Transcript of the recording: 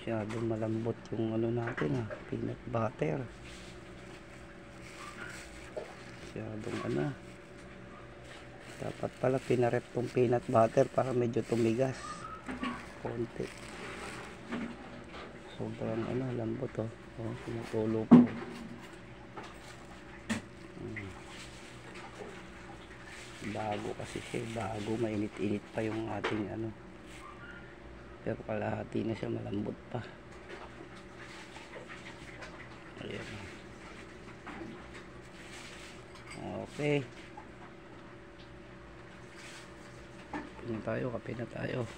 Masyadong malambot yung ano natin peanut butter. Masyadong ano. Dapat pala pinarep tong peanut butter para medyo tumigas konti. Sobrang ano lambot tumutulo po. Bago kasi siya, bago, mainit-init pa yung ating ano. Pero kalahati na siya, malambot pa. Ayan. Okay. Kape na tayo.